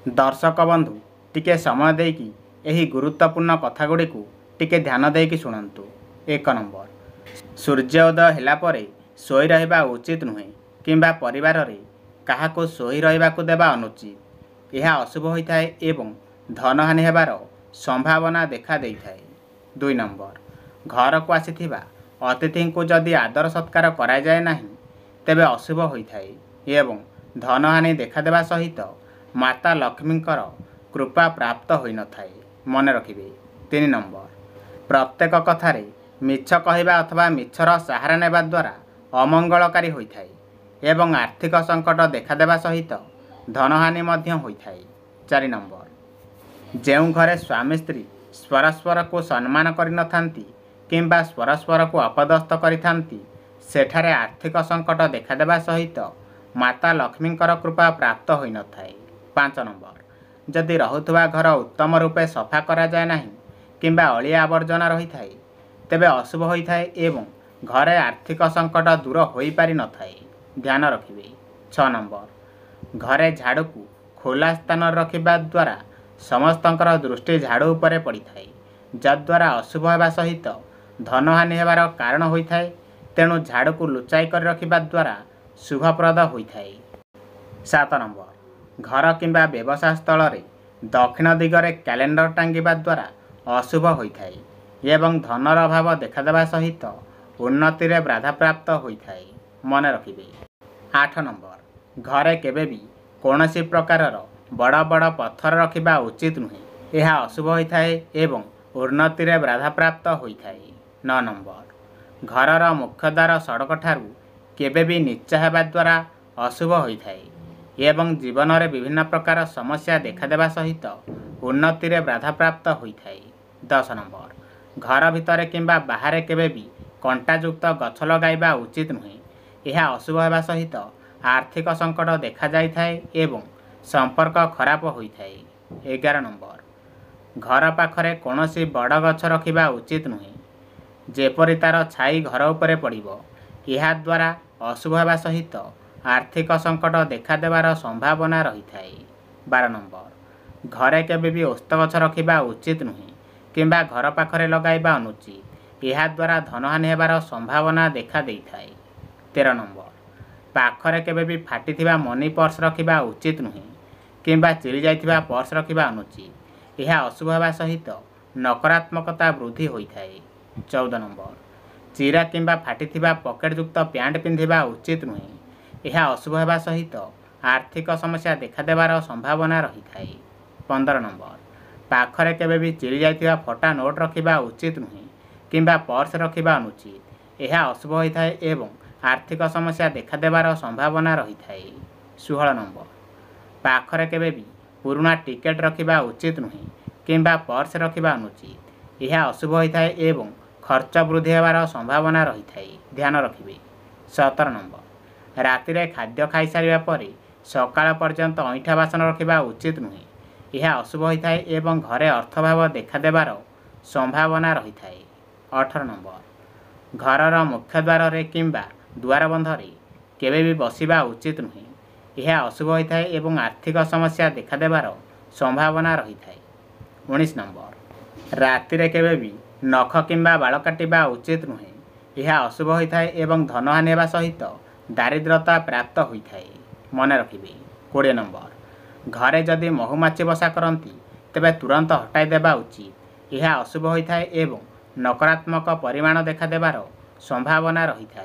दर्शक बंधु टिके समय देकी एही गुरुत्वपूर्ण कथागुड़ी को टिके ध्यान देकी शुणु। 1 नंबर, सूर्योदय होला परे शोई रहिबा उचित नुहे किंबा परिवार रे काहाको शोई रहिबाकु देबा अनुचित। यह अशुभ होइथाए एवं धनहानि हेबार संभावना देखा देइथाए। 2 नंबर, घर को आसीथिबा अतिथि को जदि आदर सत्कार करा जाए नहीं तेबे अशुभ होइथाए एवं धनहानि देखा देबा सहित माता लक्ष्मींकर कृपा प्राप्त होई न थाए। मन रखिबे। 3 नंबर, प्रत्येक कथारे मिछ कहवा अथवा मिछर सहारा नेबा द्वारा अमंगलकारी होइथाए एवं आर्थिक संकट देखा देबा सहित धनहानि मध्य होइथाए। 4 नंबर, जेउ घरे स्वामी स्त्री परस्पर को सम्मान करि नथांती किंबा परस्पर को अपदस्थ करिथांती सेठारे आर्थिक संकट देखा देबा सहित माता लक्ष्मींकर कृपा प्राप्त होई न थाए। 5 नंबर, जदि रहुथुवा घर उत्तम रूपे सफा करा जाए नहीं किंबा अलिया आवर्जना रही थाए तेबे अशुभ होइथाए एवं घरे आर्थिक संकट दूर होई पारि न थाए। ध्यान रखिबे। 6 नंबर, घरे झाड़ू को खोला स्थान रखिबा द्वारा समस्तंकर दृष्टि झाड़ू उपरे पड़िथाए जद्वारा अशुभ हेबा सहित धनहानि हेबार कारण होइथाए। तेणु झाड़ू को लुचाई कर रखिबा द्वारा शुभप्रद होइथाए। 7 नंबर, घर किंबा व्यवसाय स्थल रे दक्षिण दिगरे कैलेंडर टांगिबा द्वारा अशुभ होइथाए एवं धनर अभाव देखादेबा सहित उन्नति रे बाधा प्राप्त होइथाए। मन रखिबे। 8 नंबर, घरे केबे भी कौनसी प्रकारर बड़ बड़ पत्थर रखिबा उचित नुहे। यह अशुभ होइथाए एवं उन्नति रे बाधा प्राप्त होइथाए। 9 नंबर, घरर मुख्य द्वार सड़क ठारू केबे भी नीचा हेबा द्वारा अशुभ होइथाए एवं जीवन में विभिन्न प्रकार समस्या देखा देबा सहित उन्नति रे बाधा प्राप्त होइथाए। 10 नंबर, घर भितर किंबा बाहर केबे भी कंटायुक्त गछ लगाइबा उचित नुहे। यह अशुभ हेबा सहित आर्थिक संकट देखा जाइथाए एवं संपर्क खराब होइथाए। 11 नंबर, घर पाखरे कौनसी बड़ गछ रखिबा उचित नुहे जेपरि तार छाई घर उपरे पड़िबो। यह द्वारा अशुभ हेबा सहित आर्थिक संकट देखा देबार संभावना रही थाए। 12 नंबर, घरे केबे भी ओस्त गछ रखिबा उचित नुहे किंबा घर पाखरे लगाइबा अनुचित। यह द्वारा धनहानि हेबार संभावना देखा देइथाए। 13 नंबर, पाखरे केबे भी फाटिथिबा मनी पर्स रखिबा उचित नुहे किंबा चिरी जाइथिबा पर्स रखिबा अनुचित। यह अशुभ हेबा सहित नकारात्मकता वृद्धि होइथाए। 14 नंबर, चिरा किंबा फाटिथिबा पकेटयुक्त पैंट पिंधिबा उचित नुहे। यह अशुभ हेबा सहित आर्थिक समस्या देखा देबार संभावना रही थाए। 15 नंबर, पाखरे केबे भी चिरी जाइथिबा फटा नोट रखिबा उचित नुहे किंबा पर्स रखिबा अनुचित। यह अशुभ होइथाए एवं आर्थिक समस्या देखा देबार संभावना रही थाए। 16 नंबर, पाखरे केबे भी पुराना टिकेट रखिबा उचित नुहे किंबा पर्स रखिबा अनुचित। यह अशुभ होइथाए एवं खर्च वृद्धि हेबार संभावना रही थाए। ध्यान रखिबे। 17 नंबर, रातिरे खाद्य खाई सारिबा परे सकाळ पर्यंत ऐठा बासन रखिबा उचित नुहे। यह अशुभ होइथाए एवं घरे अर्थभाव देखा देबार संभावना रही थाए। 18 नंबर, घरर मुख्य द्वार रे किंबा द्वार बंधरे केबे भी बसिबा उचित नुहे। यह अशुभ होइथाए एवं आर्थिक समस्या देखा देबार संभावना रही थाए। 19 नंबर, रातिरे केबे भी नख किंबा बाल काटिबा उचित नुहे। यह अशुभ होइथाए एवं धनहानि हेबा सहित दारिद्रता प्राप्त होइथाए। मन रखिबे। 20 नंबर, घरे जदि महुमाछी बसा करती तेबे तुरंत हटाई देबा उचित। यह अशुभ होइथाए एवं नकारात्मक परिमाण देखा देबार संभावना रही थाए।